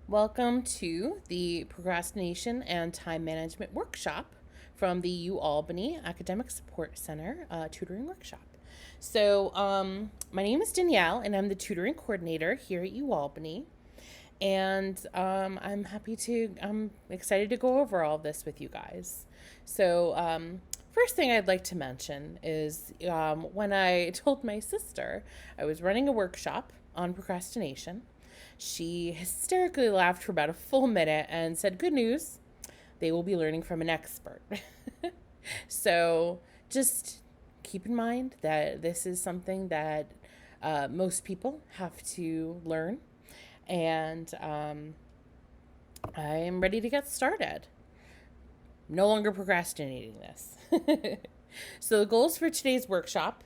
Welcome to the Procrastination and Time Management Workshop from the UAlbany Academic Support Center tutoring workshop. My name is Danielle, and I'm the tutoring coordinator here at UAlbany. And I'm excited to go over all this with you guys. First thing I'd like to mention is when I told my sister I was running a workshop on procrastination, she hysterically laughed for about a full minute and said, "Good news, they will be learning from an expert." So just keep in mind that this is something that most people have to learn, and I am ready to get started. No longer procrastinating this. So the goals for today's workshop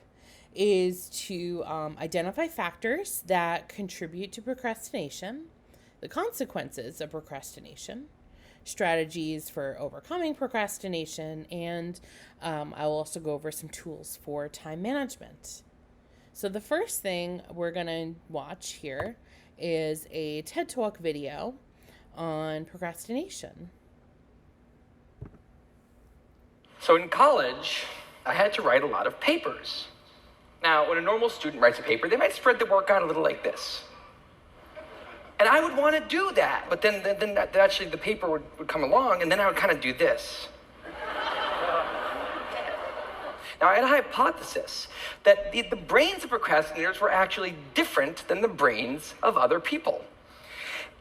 is to identify factors that contribute to procrastination, the consequences of procrastination, strategies for overcoming procrastination, and I will also go over some tools for time management. So the first thing we're going to watch here is a TED Talk video on procrastination. So in college, I had to write a lot of papers. Now, when a normal student writes a paper, they might spread the work out a little like this. And I would want to do that, but then actually the paper would come along, and then I would kind of do this. Now, I had a hypothesis that the brains of procrastinators were actually different than the brains of other people.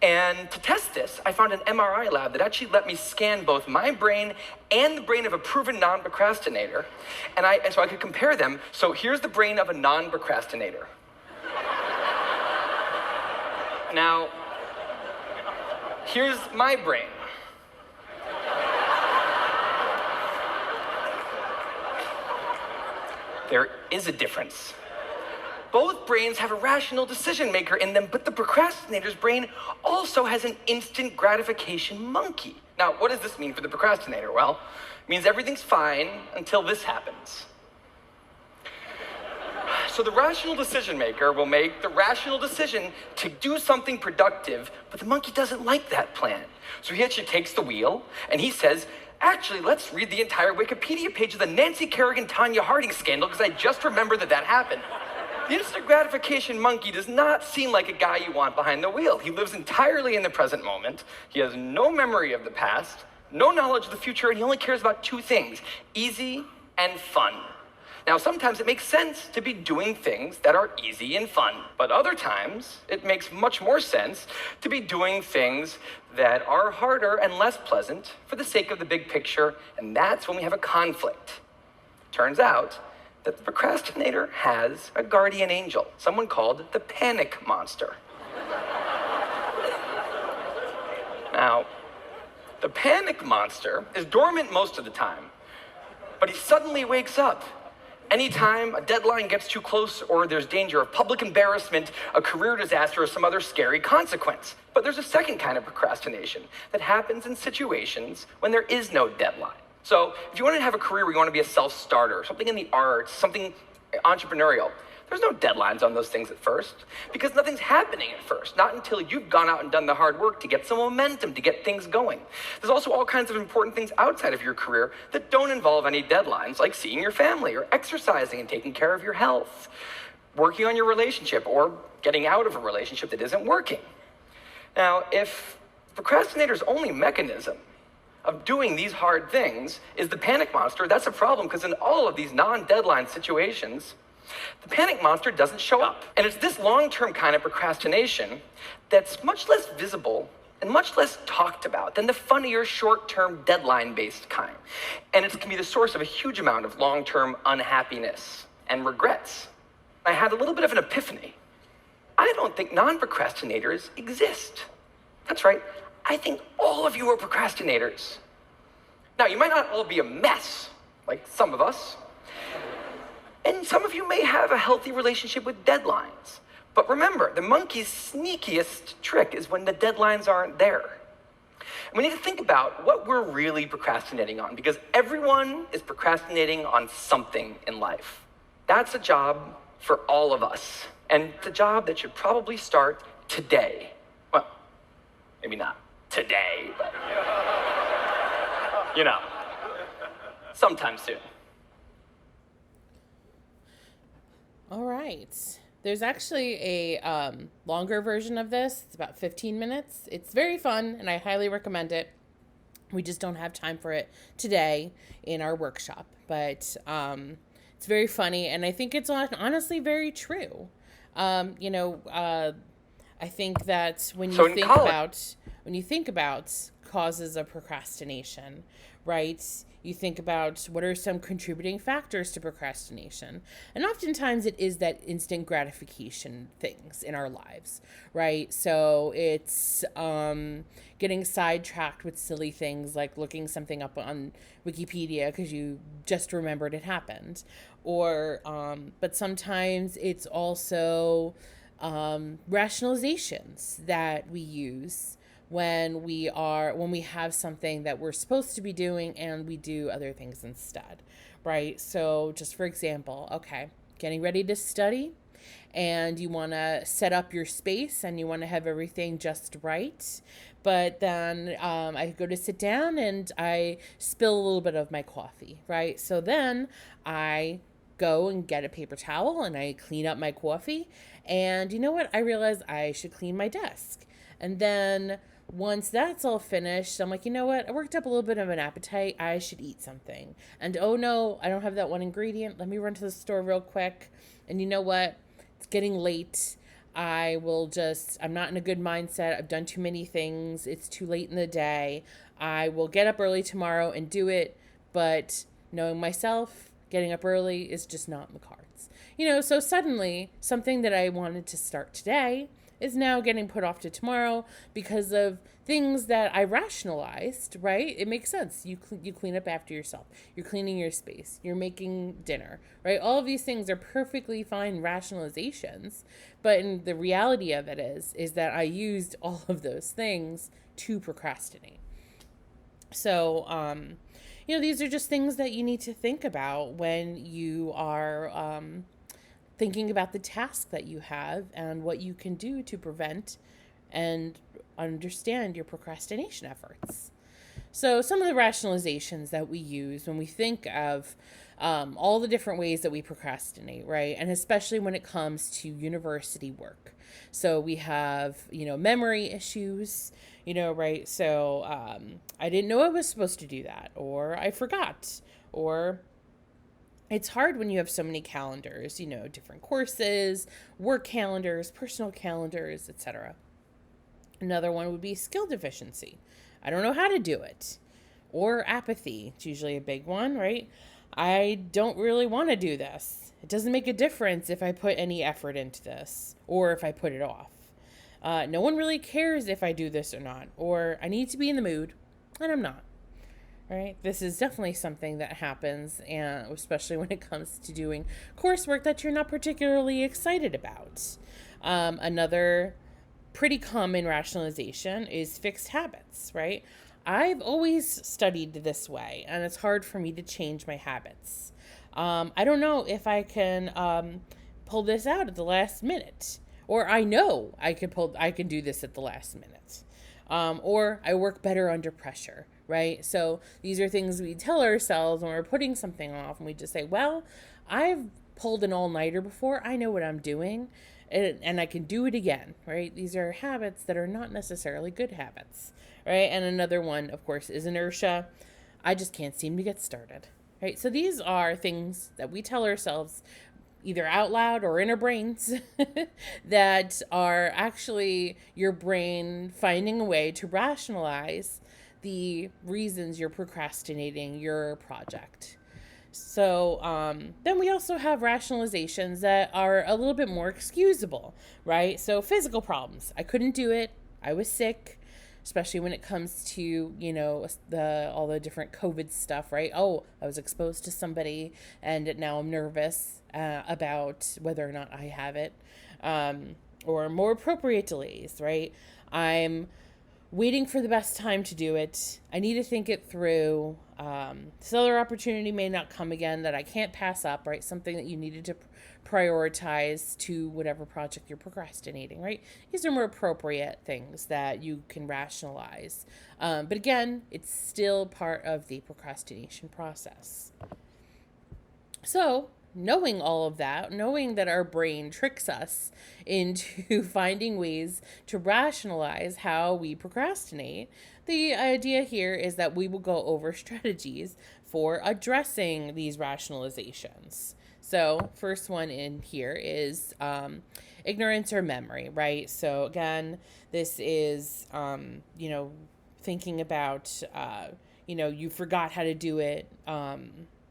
And to test this, I found an MRI lab that actually let me scan both my brain and the brain of a proven non-procrastinator. And so I could compare them. So here's the brain of a non-procrastinator. Now, here's my brain. There is a difference. Both brains have a rational decision maker in them, but the procrastinator's brain also has an instant gratification monkey. Now, what does this mean for the procrastinator? Well, it means everything's fine until this happens. So the rational decision maker will make the rational decision to do something productive, but the monkey doesn't like that plan. So he actually takes the wheel and he says, "Actually, let's read the entire Wikipedia page of the Nancy Kerrigan-Tanya Harding scandal because I just remembered that happened." The instant gratification monkey does not seem like a guy you want behind the wheel. He lives entirely in the present moment. He has no memory of the past, no knowledge of the future, and he only cares about two things: easy and fun. Now, sometimes it makes sense to be doing things that are easy and fun, but other times it makes much more sense to be doing things that are harder and less pleasant for the sake of the big picture, and that's when we have a conflict. Turns out that the procrastinator has a guardian angel, someone called the panic monster. Now, the panic monster is dormant most of the time, but he suddenly wakes up anytime a deadline gets too close or there's danger of public embarrassment, a career disaster, or some other scary consequence. But there's a second kind of procrastination that happens in situations when there is no deadline. So if you want to have a career where you want to be a self-starter, something in the arts, something entrepreneurial, there's no deadlines on those things at first because nothing's happening at first, not until you've gone out and done the hard work to get some momentum, to get things going. There's also all kinds of important things outside of your career that don't involve any deadlines, like seeing your family or exercising and taking care of your health, working on your relationship, or getting out of a relationship that isn't working. Now, if procrastinator's only mechanism of doing these hard things is the panic monster, that's a problem because in all of these non-deadline situations, the panic monster doesn't show up. And it's this long-term kind of procrastination that's much less visible and much less talked about than the funnier short-term deadline-based kind. And it can be the source of a huge amount of long-term unhappiness and regrets. I had a little bit of an epiphany. I don't think non-procrastinators exist. That's right. I think all of you are procrastinators. Now, you might not all be a mess, like some of us, and some of you may have a healthy relationship with deadlines. But remember, the monkey's sneakiest trick is when the deadlines aren't there. And we need to think about what we're really procrastinating on, because everyone is procrastinating on something in life. That's a job for all of us, and it's a job that should probably start today. Well, maybe not. You know, sometime soon. All right. There's actually a longer version of this. It's about 15 minutes. It's very fun, and I highly recommend it. We just don't have time for it today in our workshop, but it's very funny, and I think it's honestly very true. I think that when you think about causes of procrastination, right? You think about what are some contributing factors to procrastination. And oftentimes it is that instant gratification things in our lives, right? So it's getting sidetracked with silly things like looking something up on Wikipedia because you just remembered it happened. But sometimes it's also rationalizations that we use when we have something that we're supposed to be doing and we do other things instead, right? So just for example, okay, getting ready to study and you want to set up your space and you want to have everything just right. But then I go to sit down and I spill a little bit of my coffee, right? So then I go and get a paper towel and I clean up my coffee. And you know what? I realize I should clean my desk. And then once that's all finished, I'm like, you know what? I worked up a little bit of an appetite. I should eat something. And oh no, I don't have that one ingredient. Let me run to the store real quick. And you know what? It's getting late. I'm not in a good mindset. I've done too many things. It's too late in the day. I will get up early tomorrow and do it. But knowing myself, getting up early is just not in the cards. So suddenly something that I wanted to start today is now getting put off to tomorrow because of things that I rationalized, right? It makes sense. You clean up after yourself. You're cleaning your space. You're making dinner, right? All of these things are perfectly fine rationalizations, but in the reality of it is that I used all of those things to procrastinate. So, these are just things that you need to think about when you are thinking about the task that you have and what you can do to prevent and understand your procrastination efforts. So some of the rationalizations that we use when we think of all the different ways that we procrastinate, right? And especially when it comes to university work. So we have, memory issues, right? So I didn't know I was supposed to do that, or I forgot, or it's hard when you have so many calendars, different courses, work calendars, personal calendars, etc. Another one would be skill deficiency. I don't know how to do it. Or apathy. It's usually a big one, right? I don't really want to do this. It doesn't make a difference if I put any effort into this or if I put it off. No one really cares if I do this or not. Or I need to be in the mood and I'm not. Right? This is definitely something that happens, and especially when it comes to doing coursework that you're not particularly excited about. Another pretty common rationalization is fixed habits, right? I've always studied this way, and it's hard for me to change my habits. I don't know if I can pull this out at the last minute, or I know I can do this at the last minute, or I work better under pressure. Right? So these are things we tell ourselves when we're putting something off, and we just say, well, I've pulled an all-nighter before. I know what I'm doing, and I can do it again, right? These are habits that are not necessarily good habits, right? And another one, of course, is inertia. I just can't seem to get started, right? So these are things that we tell ourselves either out loud or in our brains that are actually your brain finding a way to rationalize the reasons you're procrastinating your project. So then we also have rationalizations that are a little bit more excusable, right? So physical problems. I couldn't do it. I was sick, especially when it comes to, all the different COVID stuff, right? Oh, I was exposed to somebody and now I'm nervous about whether or not I have it. Or more appropriate delays, right? I'm waiting for the best time to do it. I need to think it through. This other opportunity may not come again that I can't pass up, right? Something that you needed to prioritize to whatever project you're procrastinating, right? These are more appropriate things that you can rationalize. But again, it's still part of the procrastination process. So, knowing all of that, knowing that our brain tricks us into finding ways to rationalize how we procrastinate, the idea here is that we will go over strategies for addressing these rationalizations. So, first one in here is ignorance or memory, right? So, again, this is, thinking about, you forgot how to do it.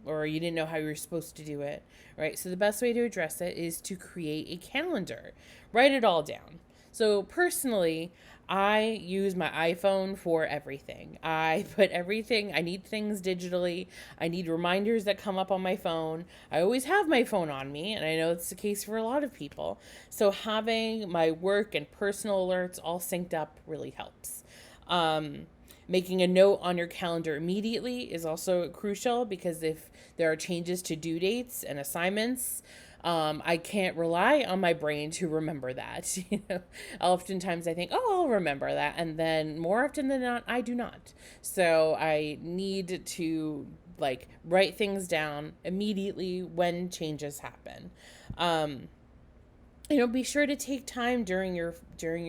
Or you didn't know how you were supposed to do it, right? So the best way to address it is to create a calendar. Write it all down. So personally, I use my iPhone for everything. I put everything, I need things digitally. I need reminders that come up on my phone. I always have my phone on me, and I know it's the case for a lot of people. So having my work and personal alerts all synced up really helps. Making a note on your calendar immediately is also crucial, because if there are changes to due dates and assignments, I can't rely on my brain to remember that. Oftentimes I think, oh, I'll remember that, and then more often than not, I do not. So I need to write things down immediately when changes happen. Be sure to take time during your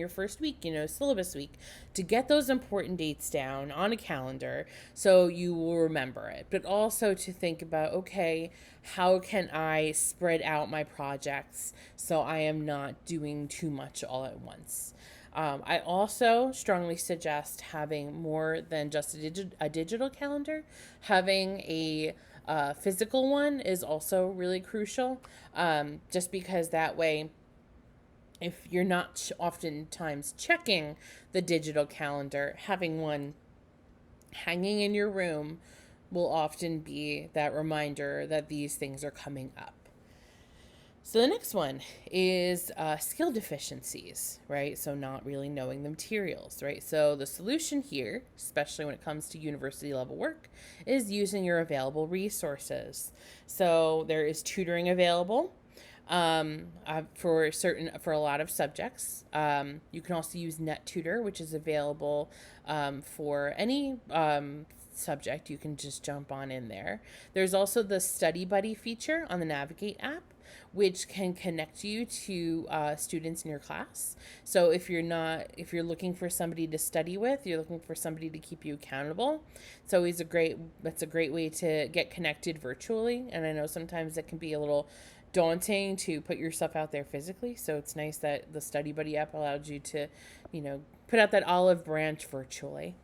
first week, syllabus week, to get those important dates down on a calendar so you will remember it. But also to think about, okay, how can I spread out my projects so I am not doing too much all at once? I also strongly suggest having more than just a digital calendar. Having a physical one is also really crucial, just because that way, if you're not oftentimes checking the digital calendar, having one hanging in your room will often be that reminder that these things are coming up. So the next one is skill deficiencies, right? So not really knowing the materials, right? So the solution here, especially when it comes to university level work, is using your available resources. So there is tutoring available for a lot of subjects. You can also use NetTutor, which is available for any subject. You can just jump on in there. There's also the Study Buddy feature on the Navigate app, which can connect you to students in your class. So if you're looking for somebody to study with, you're looking for somebody to keep you accountable. It's always that's a great way to get connected virtually. And I know sometimes it can be a little daunting to put yourself out there physically. So it's nice that the Study Buddy app allows you to, put out that olive branch virtually.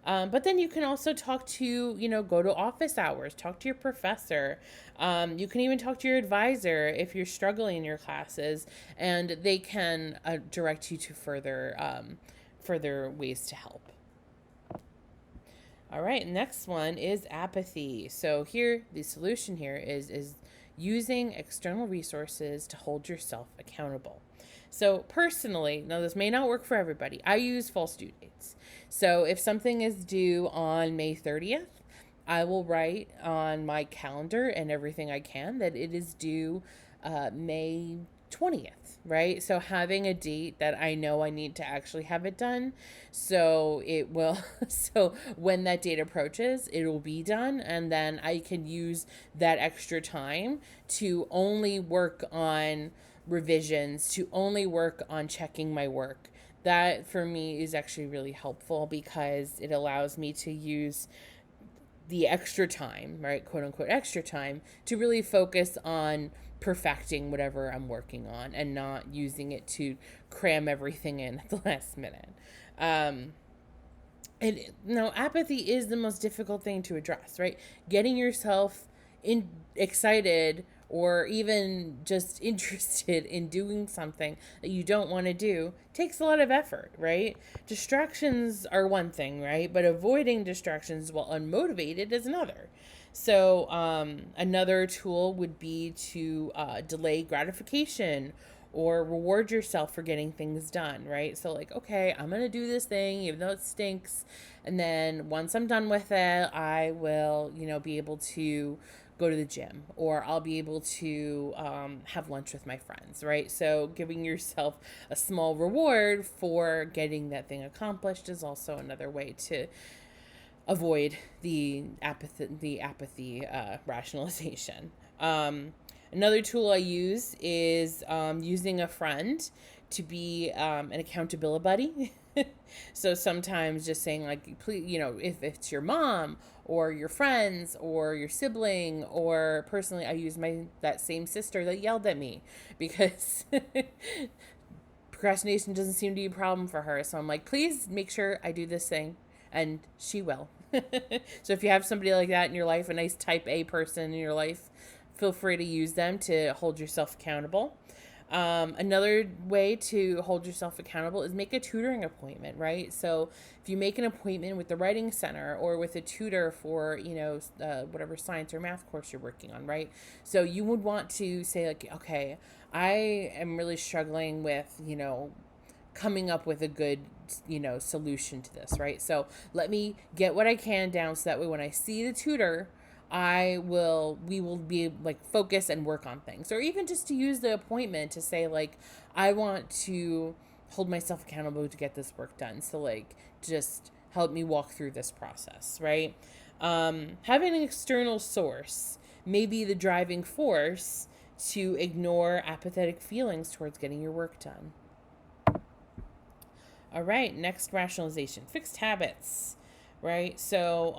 But then you can also go to office hours, talk to your professor. You can even talk to your advisor if you're struggling in your classes, and they can direct you to further ways to help. All right, next one is apathy. So here, the solution here is using external resources to hold yourself accountable. So personally, now this may not work for everybody, I use false due dates. So if something is due on May 30th, I will write on my calendar and everything I can that it is due May 20th, right? So having a date that I know I need to actually have it done, so when that date approaches, it will be done, and then I can use that extra time to only work on revisions, to only work on checking my work. That for me is actually really helpful, because it allows me to use the extra time, right, quote unquote extra time, to really focus on perfecting whatever I'm working on and not using it to cram everything in at the last minute. Apathy is the most difficult thing to address, right? Getting yourself excited or even just interested in doing something that you don't want to do takes a lot of effort, right? Distractions are one thing, right? But avoiding distractions while unmotivated is another. So another tool would be to delay gratification, or reward yourself for getting things done, right? So like, okay, I'm going to do this thing even though it stinks. And then once I'm done with it, I will, be able to go to the gym, or I'll be able to have lunch with my friends, right? So giving yourself a small reward for getting that thing accomplished is also another way to avoid the apathy rationalization. Another tool I use is using a friend to be an accountability buddy. So sometimes just saying like, please, if it's your mom or your friends or your sibling, or personally, I use that same sister that yelled at me because procrastination doesn't seem to be a problem for her. So I'm like, please make sure I do this thing, and she will. So if you have somebody like that in your life, a nice type A person in your life, feel free to use them to hold yourself accountable. Another way to hold yourself accountable is make a tutoring appointment, right? So if you make an appointment with the writing center or with a tutor for, whatever science or math course you're working on, right? So you would want to say like, okay, I am really struggling with, coming up with a good, solution to this, right? So let me get what I can down so that way when I see the tutor, we will be like focus and work on things. Or even just to use the appointment to say like, I want to hold myself accountable to get this work done. So like, just help me walk through this process, right? Having an external source may be the driving force to ignore apathetic feelings towards getting your work done. All right, next rationalization, fixed habits, right? So,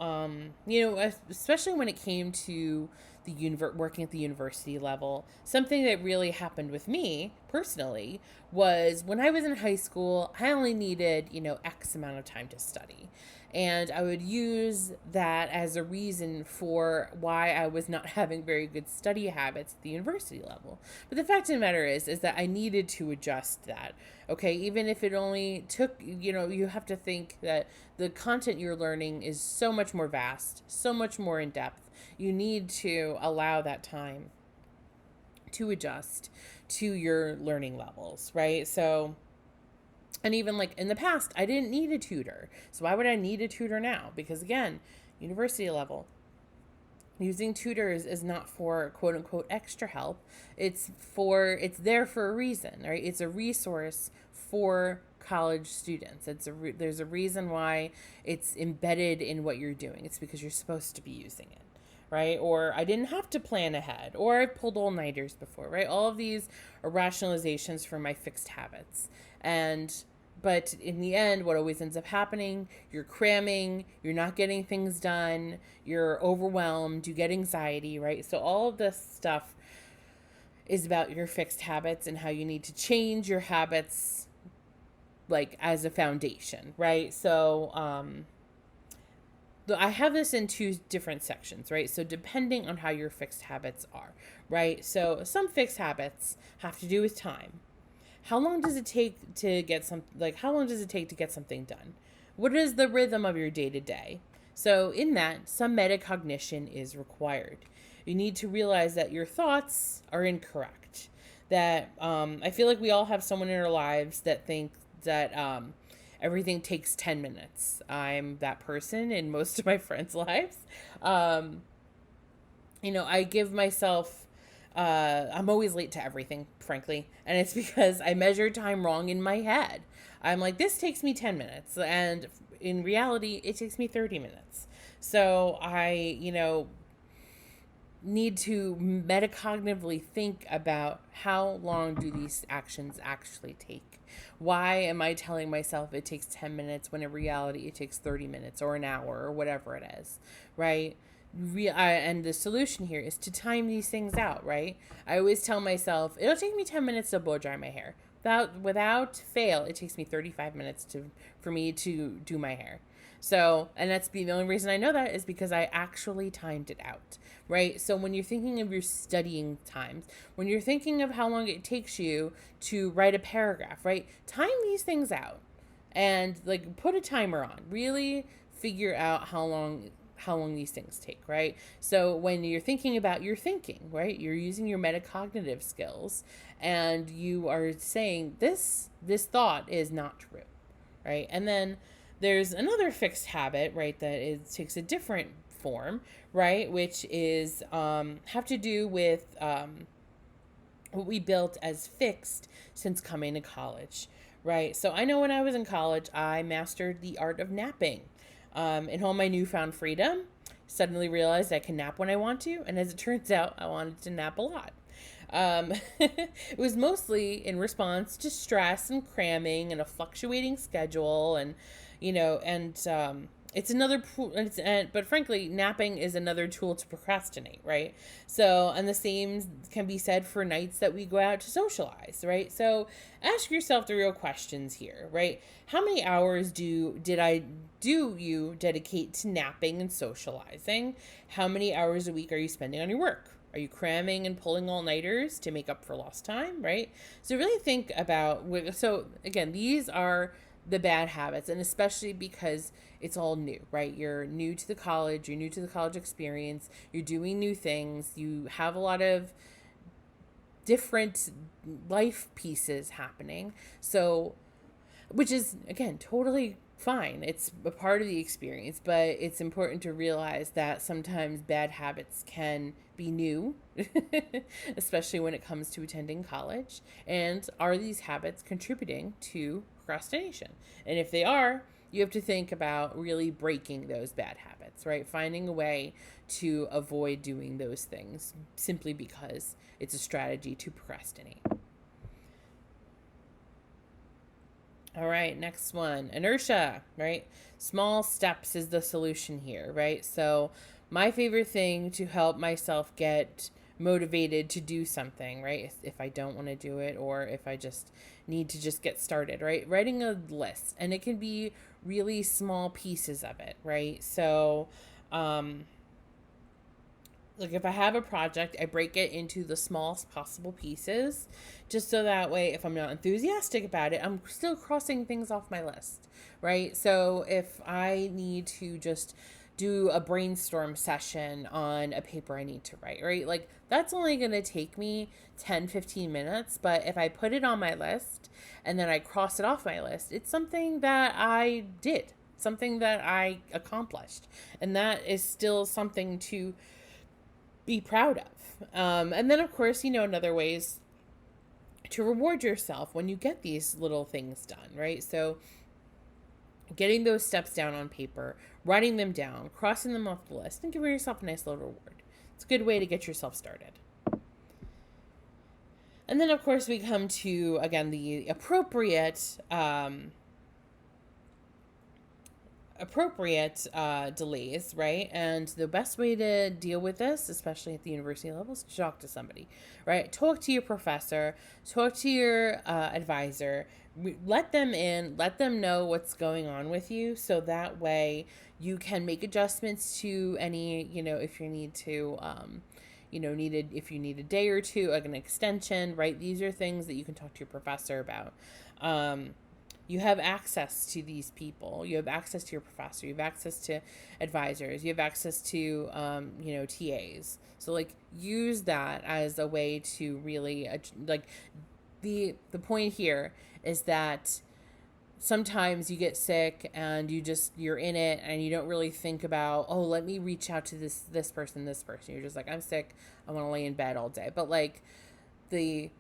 especially when it came to working at the university level, something that really happened with me personally was when I was in high school, I only needed, X amount of time to study. And I would use that as a reason for why I was not having very good study habits at the university level. But the fact of the matter is that I needed to adjust that. Okay, even if it only took, you have to think that the content you're learning is so much more vast, so much more in depth. You need to allow that time to adjust to your learning levels, right? So, and even like in the past, I didn't need a tutor. So why would I need a tutor now? Because again, university level, using tutors is not for quote unquote extra help. It's there for a reason, right? It's a resource for college students. There's a reason why it's embedded in what you're doing. It's because you're supposed to be using it, right? Or I didn't have to plan ahead, or I pulled all-nighters before, right? All of these are rationalizations for my fixed habits. But in the end, what always ends up happening, you're cramming, you're not getting things done, you're overwhelmed, you get anxiety, right? So all of this stuff is about your fixed habits and how you need to change your habits like as a foundation, right? So I have this in two different sections, right? So depending on how your fixed habits are, right? So some fixed habits have to do with time. How long does it take to get something done? What is the rhythm of your day to day? So in that, some metacognition is required. You need to realize that your thoughts are incorrect. That I feel like we all have someone in our lives that think that everything takes 10 minutes. I'm that person in most of my friends' lives. I give myself I'm always late to everything, frankly. And it's because I measure time wrong in my head. I'm like, this takes me 10 minutes. And in reality, it takes me 30 minutes. So I, need to metacognitively think about how long do these actions actually take? Why am I telling myself it takes 10 minutes when in reality it takes 30 minutes or an hour or whatever it is, right? And the solution here is to time these things out, right? I always tell myself it'll take me 10 minutes to blow dry my hair. Without fail, it takes me 35 minutes for me to do my hair. So, and the only reason I know that is because I actually timed it out, right? So when you're thinking of your studying times, when you're thinking of how long it takes you to write a paragraph, right? Time these things out and like put a timer on. Really figure out how long how long these things take, right? So when you're thinking about your thinking, right, you're using your metacognitive skills, and you are saying this thought is not true, right? And then there's another fixed habit, right, that takes a different form, right, which is have to do with what we built as fixed since coming to college, right? So I know when I was in college, I mastered the art of napping. In all my newfound freedom, suddenly realized I can nap when I want to, and as it turns out, I wanted to nap a lot. It was mostly in response to stress and cramming and a fluctuating schedule, and it's another but frankly, napping is another tool to procrastinate, right? So, and the same can be said for nights that we go out to socialize, right? So ask yourself the real questions here, right? How many hours do you dedicate to napping and socializing? How many hours a week are you spending on your work? Are you cramming and pulling all-nighters to make up for lost time, right? So really think about, so again, these are the bad habits, and especially because it's all new, right? You're new to the college, you're new to the college experience, you're doing new things, you have a lot of different life pieces happening. So, which is, again, totally fine. It's a part of the experience, but it's important to realize that sometimes bad habits can be new, especially when it comes to attending college. And are these habits contributing to procrastination? And if they are, you have to think about really breaking those bad habits, right? Finding a way to avoid doing those things simply because it's a strategy to procrastinate. All right, next one, inertia, right? Small steps is the solution here, right? So my favorite thing to help myself get motivated to do something, right? If I don't want to do it, or if I just need to just get started, right? Writing a list, and it can be really small pieces of it, right? So, like if I have a project, I break it into the smallest possible pieces, just so that way, if I'm not enthusiastic about it, I'm still crossing things off my list, right? So if I need to just do a brainstorm session on a paper I need to write, right? Like that's only going to take me 10, 15 minutes. But if I put it on my list and then I cross it off my list, it's something that I did, something that I accomplished. And that is still something to be proud of. And then, of course, another way is to reward yourself when you get these little things done, right? So getting those steps down on paper, writing them down, crossing them off the list, and giving yourself a nice little reward. It's a good way to get yourself started. And then, of course, we come to, again, the appropriate delays, right? And the best way to deal with this, especially at the university level, is to talk to somebody, right? Talk to your professor, talk to your advisor, let them in, let them know what's going on with you, so that way you can make adjustments to any, if you need to, if you need a day or two, like an extension, right? These are things that you can talk to your professor about. You have access to these people. You have access to your professor. You have access to advisors. You have access to, TAs. So, like, use that as a way to really, the point here is that sometimes you get sick and you're in it and you don't really think about, oh, let me reach out to this person. You're just like, I'm sick. I want to lay in bed all day. But, like, the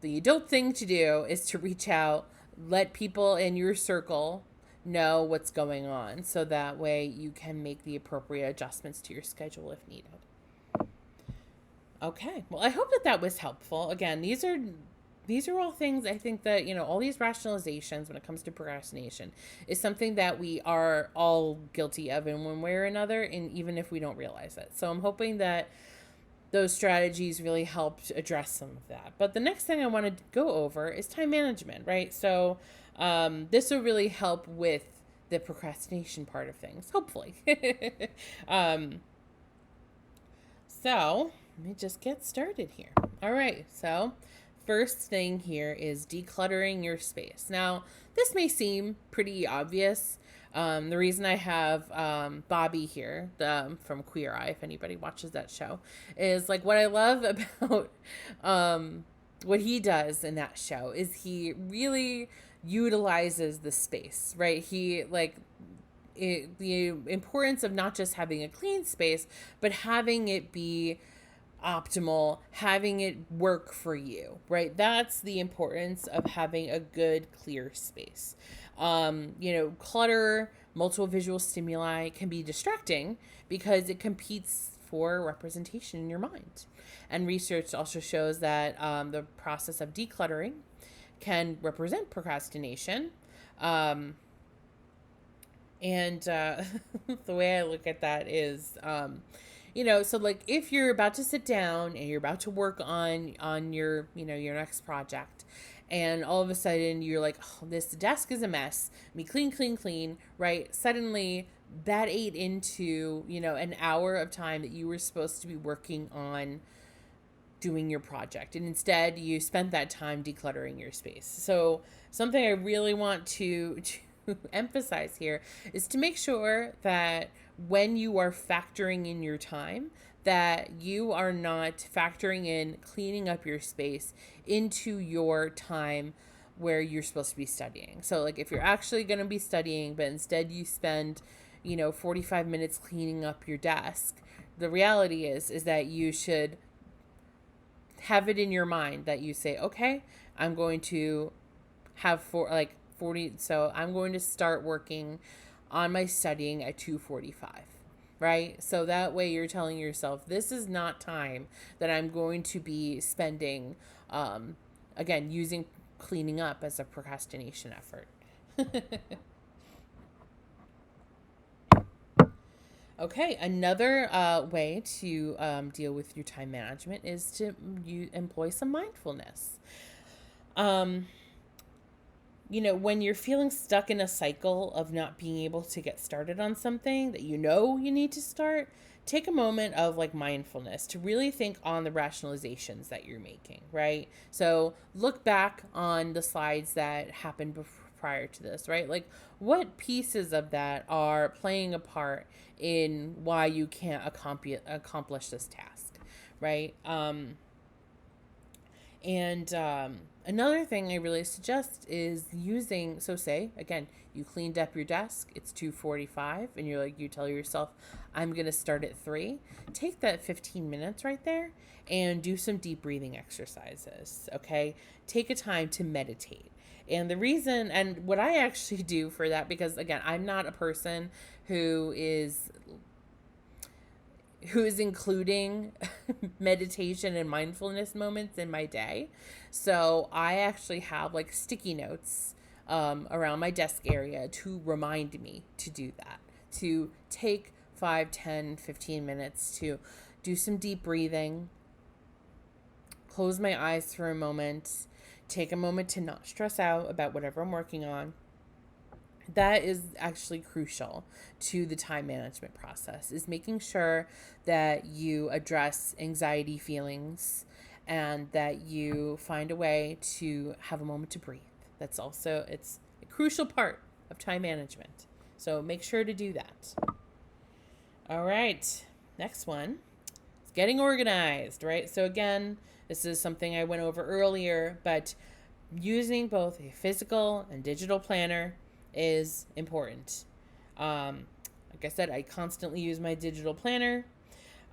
adult thing to do is to reach out, let people in your circle know what's going on, so that way you can make the appropriate adjustments to your schedule if needed. Okay, well, I hope that was helpful. Again, these are all things I think that, all these rationalizations when it comes to procrastination is something that we are all guilty of in one way or another, and even if we don't realize it. So I'm hoping that those strategies really helped address some of that. But the next thing I want to go over is time management, right? So this will really help with the procrastination part of things, hopefully. So let me just get started here. All right, so first thing here is decluttering your space. Now, this may seem pretty obvious, The reason I have Bobby here from Queer Eye, if anybody watches that show, is like what I love about what he does in that show is he really utilizes the space, right? He like the importance of not just having a clean space, but having it be optimal, having it work for you, right? That's the importance of having a good, clear space. Clutter, multiple visual stimuli can be distracting because it competes for representation in your mind. And research also shows that the process of decluttering can represent procrastination. And the way I look at that is, so like if you're about to sit down and you're about to work on your, your next project, and all of a sudden you're like, oh, this desk is a mess. Let me clean, clean, clean, right? Suddenly that ate into, an hour of time that you were supposed to be working on doing your project. And instead you spent that time decluttering your space. So something I really want to emphasize here is to make sure that when you are factoring in your time, that you are not factoring in cleaning up your space into your time where you're supposed to be studying. So like if you're actually going to be studying, but instead you spend, 45 minutes cleaning up your desk, the reality is that you should have it in your mind that you say, okay, I'm going to have 40, so I'm going to start working on my studying at 2:45, right? So that way you're telling yourself, this is not time that I'm going to be spending, again, using cleaning up as a procrastination effort. Okay, another way to deal with your time management is to employ some mindfulness. When you're feeling stuck in a cycle of not being able to get started on something that you need to start, take a moment of like mindfulness to really think on the rationalizations that you're making, right? So look back on the slides that happened prior to this, right? Like what pieces of that are playing a part in why you can't accomplish this task, right? Another thing I really suggest is using, so say, again, you cleaned up your desk, it's 2:45, and you tell yourself, I'm going to start at 3. Take that 15 minutes right there and do some deep breathing exercises, okay? Take a time to meditate. And the reason, and what I actually do for that, because again, I'm not a person who is including meditation and mindfulness moments in my day. So I actually have like sticky notes around my desk area to remind me to do that, to take 5, 10, 15 minutes to do some deep breathing, close my eyes for a moment, take a moment to not stress out about whatever I'm working on. That is actually crucial to the time management process, is making sure that you address anxiety feelings and that you find a way to have a moment to breathe. It's a crucial part of time management. So make sure to do that. All right, next one is getting organized, right? So again, this is something I went over earlier, but using both a physical and digital planner is important. Like I said, I constantly use my digital planner.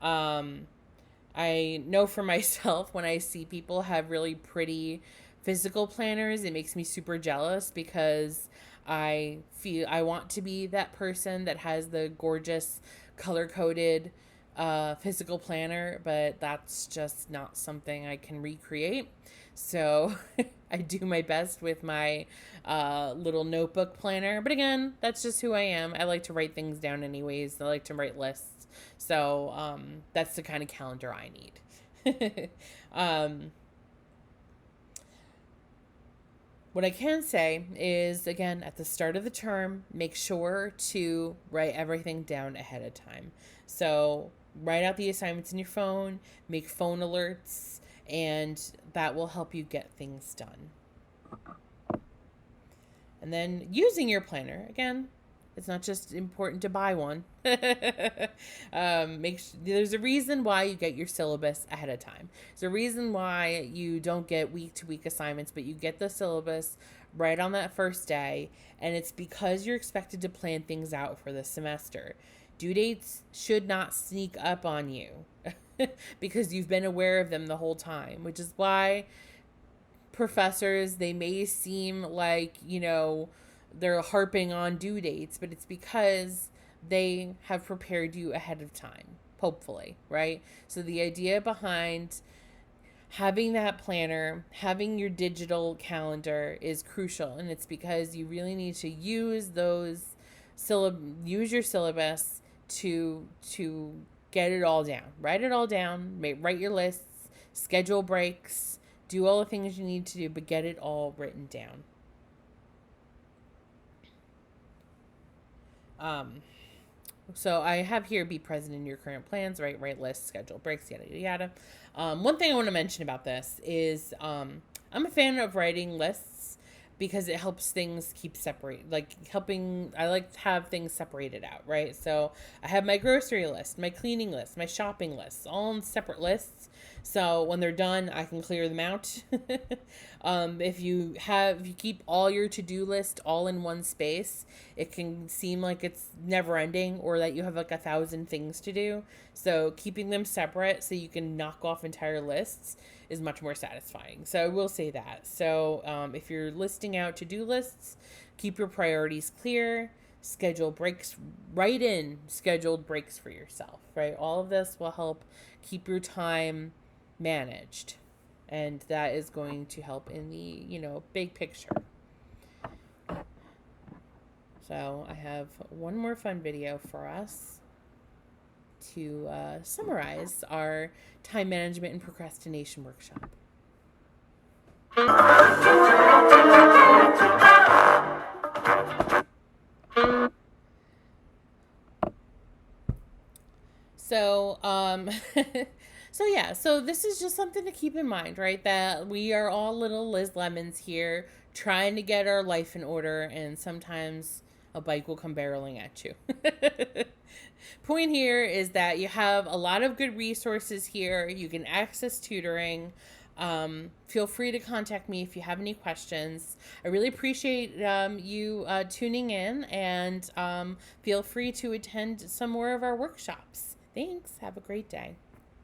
I know for myself, when I see people have really pretty physical planners, it makes me super jealous because I feel I want to be that person that has the gorgeous color-coded physical planner, but that's just not something I can recreate. So I do my best with my little notebook planner. But again, that's just who I am. I like to write things down anyways. I like to write lists. So that's the kind of calendar I need. What I can say is, again, at the start of the term, make sure to write everything down ahead of time. So write out the assignments in your phone, make phone alerts, and that will help you get things done. And then using your planner, again, It's not just important to buy one. There's a reason why you get your syllabus ahead of time. There's a reason why you don't get week to week assignments, but you get the syllabus right on that first day. And it's because you're expected to plan things out for the semester. Due dates should not sneak up on you because you've been aware of them the whole time, which is why professors, they may seem like, they're harping on due dates, but it's because they have prepared you ahead of time, hopefully, right? So the idea behind having that planner, having your digital calendar is crucial, and it's because you really need to use use your syllabus to get it all down. Write it all down, write your lists, schedule breaks, do all the things you need to do, but get it all written down. So I have here, be present in your current plans, write lists, schedule breaks, yada, yada, yada. One thing I want to mention about this is I'm a fan of writing lists because it helps things keep separate, I like to have things separated out, right? So I have my grocery list, my cleaning list, my shopping list, all in separate lists. So when they're done, I can clear them out. If you keep all your to-do list all in one space, it can seem like it's never ending or that you have 1,000 things to do. So keeping them separate so you can knock off entire lists is much more satisfying. So I will say that. So if you're listing out to-do lists, keep your priorities clear, schedule breaks, write in scheduled breaks for yourself, right? All of this will help keep your time managed, and that is going to help in the big picture. So I have one more fun video for us to summarize our time management and procrastination workshop. So so this is just something to keep in mind, right? That we are all little Liz Lemons here trying to get our life in order, and sometimes a bike will come barreling at you. Point here is that you have a lot of good resources here. You can access tutoring. Feel free to contact me if you have any questions. I really appreciate you tuning in, and feel free to attend some more of our workshops. Thanks. Have a great day.